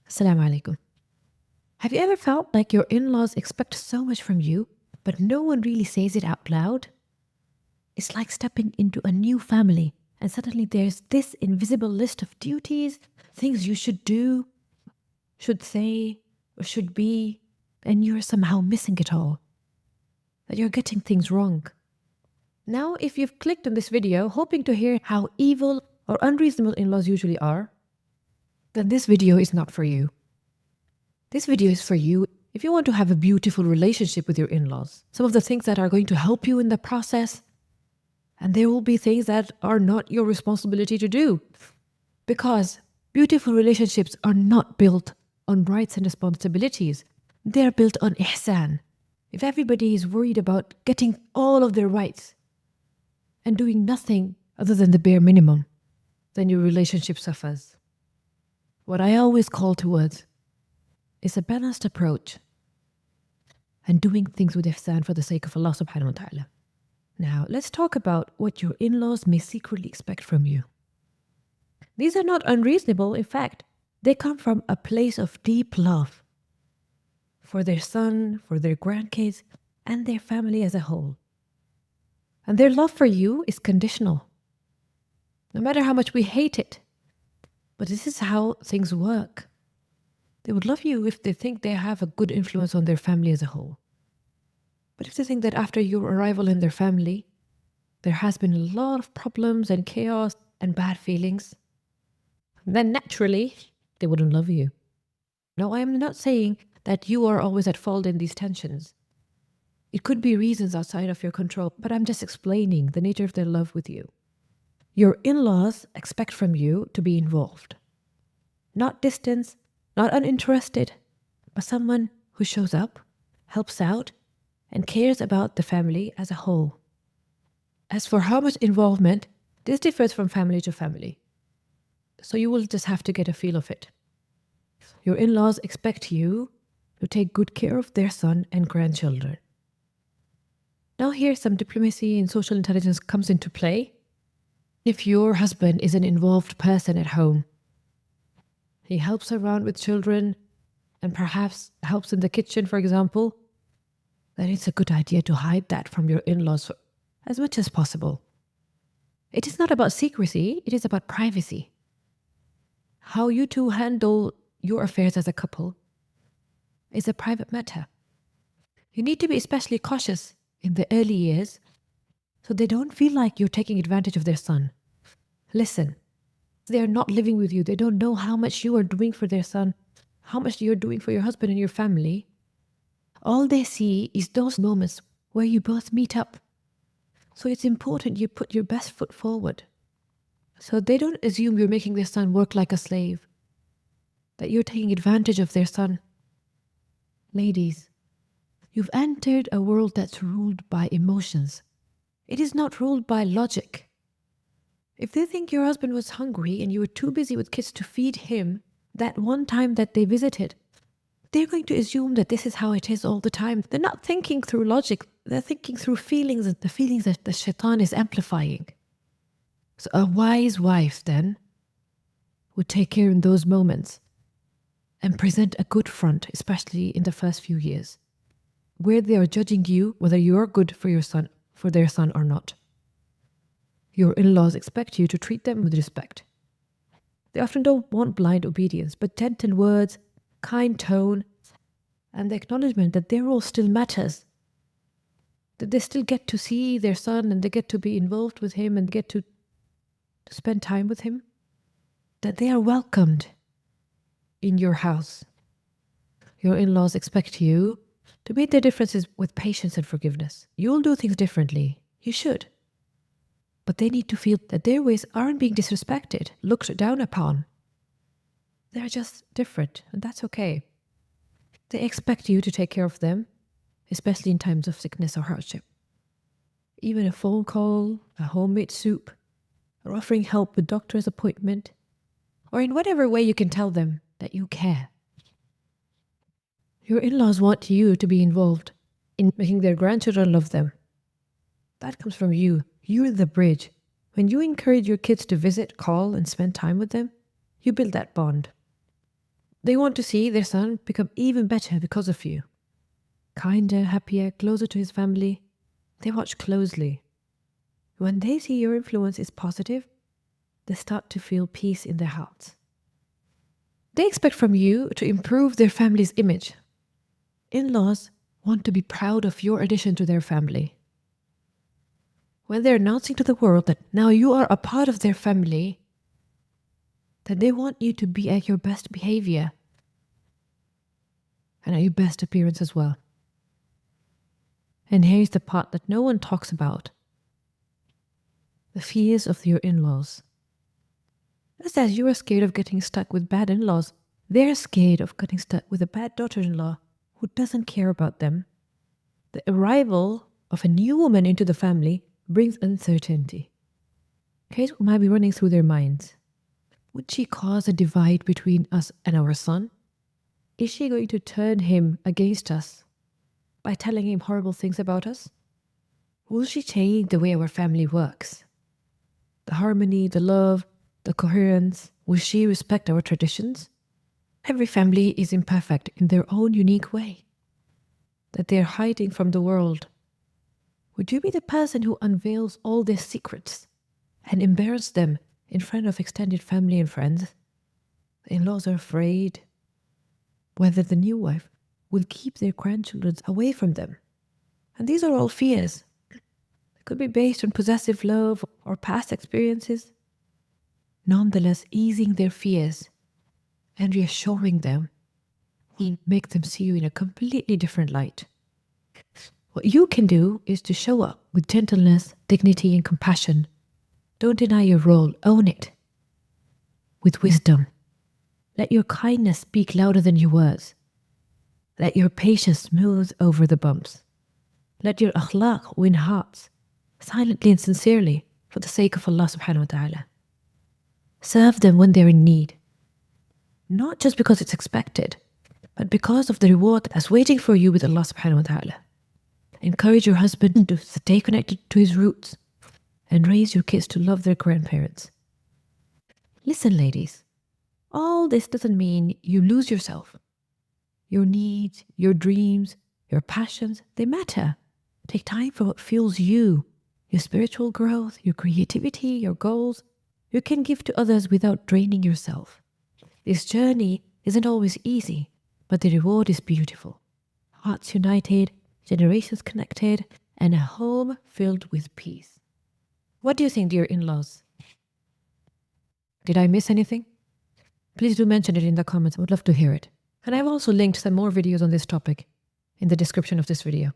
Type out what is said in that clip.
Assalamu alaikum. Have you ever felt like your in-laws expect so much from you, but no one really says it out loud? It's like stepping into a new family, and suddenly there's this invisible list of duties, things you should do, should say, or should be, and you're somehow missing it all. That you're getting things wrong. Now, if you've clicked on this video hoping to hear how evil or unreasonable in-laws usually are, then this video is not for you. This video is for you if you want to have a beautiful relationship with your in-laws. Some of the things that are going to help you in the process, and there will be things that are not your responsibility to do. Because beautiful relationships are not built on rights and responsibilities. They're built on ihsan. If everybody is worried about getting all of their rights and doing nothing other than the bare minimum, then your relationship suffers. What I always call towards is a balanced approach and doing things with ihsan for the sake of Allah subhanahu wa ta'ala. Now, let's talk about what your in-laws may secretly expect from you. These are not unreasonable. In fact, they come from a place of deep love for their son, for their grandkids, and their family as a whole. And their love for you is conditional, no matter how much we hate it. But this is how things work. They would love you if they think they have a good influence on their family as a whole. But if they think that after your arrival in their family, there has been a lot of problems and chaos and bad feelings, then naturally, they wouldn't love you. Now, I am not saying that you are always at fault in these tensions. It could be reasons outside of your control, but I'm just explaining the nature of their love with you. Your in-laws expect from you to be involved. Not distant, not uninterested, but someone who shows up, helps out, and cares about the family as a whole. As for how much involvement, this differs from family to family. So you will just have to get a feel of it. Your in-laws expect you to take good care of their son and grandchildren. Now here some diplomacy and social intelligence comes into play. If your husband is an involved person at home, he helps around with children and perhaps helps in the kitchen, for example, then it's a good idea to hide that from your in-laws as much as possible. It is not about secrecy, it is about privacy. How you two handle your affairs as a couple is a private matter. You need to be especially cautious in the early years so they don't feel like you're taking advantage of their son. Listen, they are not living with you. They don't know how much you are doing for their son, how much you're doing for your husband and your family. All they see is those moments where you both meet up. So it's important you put your best foot forward. So they don't assume you're making their son work like a slave, that you're taking advantage of their son. Ladies, you've entered a world that's ruled by emotions. It is not ruled by logic. If they think your husband was hungry and you were too busy with kids to feed him that one time that they visited, they're going to assume that this is how it is all the time. They're not thinking through logic. They're thinking through feelings, and the feelings that the shaitan is amplifying. So a wise wife then would take care in those moments and present a good front, especially in the first few years, where they are judging you whether you are good for your son, for their son or not. Your in-laws expect you to treat them with respect. They often don't want blind obedience, but gentle words, kind tone, and the acknowledgement that their role still matters. That they still get to see their son and they get to be involved with him and get to spend time with him. That they are welcomed in your house. Your in-laws expect you to meet their differences with patience and forgiveness. You'll do things differently. You should. But they need to feel that their ways aren't being disrespected, looked down upon. They're just different, and that's okay. They expect you to take care of them, especially in times of sickness or hardship. Even a phone call, a homemade soup, or offering help with doctor's appointment, or in whatever way you can tell them that you care. Your in-laws want you to be involved in making their grandchildren love them. That comes from you. You're the bridge. When you encourage your kids to visit, call, and spend time with them, you build that bond. They want to see their son become even better because of you. Kinder, happier, closer to his family. They watch closely. When they see your influence is positive, they start to feel peace in their hearts. They expect from you to improve their family's image. In-laws want to be proud of your addition to their family. When they're announcing to the world that now you are a part of their family, that they want you to be at your best behavior and at your best appearance as well. And here's the part that no one talks about. The fears of your in-laws. Just as you are scared of getting stuck with bad in-laws, they're scared of getting stuck with a bad daughter-in-law who doesn't care about them. The arrival of a new woman into the family brings uncertainty. Here's what might be running through their minds. Would she cause a divide between us and our son? Is she going to turn him against us by telling him horrible things about us? Will she change the way our family works? The harmony, the love, the coherence, will she respect our traditions? Every family is imperfect in their own unique way that they're hiding from the world. Would you be the person who unveils all their secrets and embarrass them in front of extended family and friends? The in-laws are afraid whether the new wife will keep their grandchildren away from them. And these are all fears. They could be based on possessive love or past experiences. Nonetheless, easing their fears and reassuring them will make them see you in a completely different light. What you can do is to show up with gentleness, dignity, and compassion. Don't deny your role, own it. With wisdom. Let your kindness speak louder than your words. Let your patience smooth over the bumps. Let your akhlaq win hearts, silently and sincerely, for the sake of Allah subhanahu wa ta'ala. Serve them when they're in need. Not just because it's expected, but because of the reward that's waiting for you with Allah subhanahu wa ta'ala. Encourage your husband to stay connected to his roots and raise your kids to love their grandparents. Listen, ladies, all this doesn't mean you lose yourself. Your needs, your dreams, your passions, they matter. Take time for what fuels you, your spiritual growth, your creativity, your goals. You can give to others without draining yourself. This journey isn't always easy, but the reward is beautiful. Hearts united, generations connected, and a home filled with peace. What do you think, dear in-laws? Did I miss anything? Please do mention it in the comments. I would love to hear it. And I've also linked some more videos on this topic in the description of this video.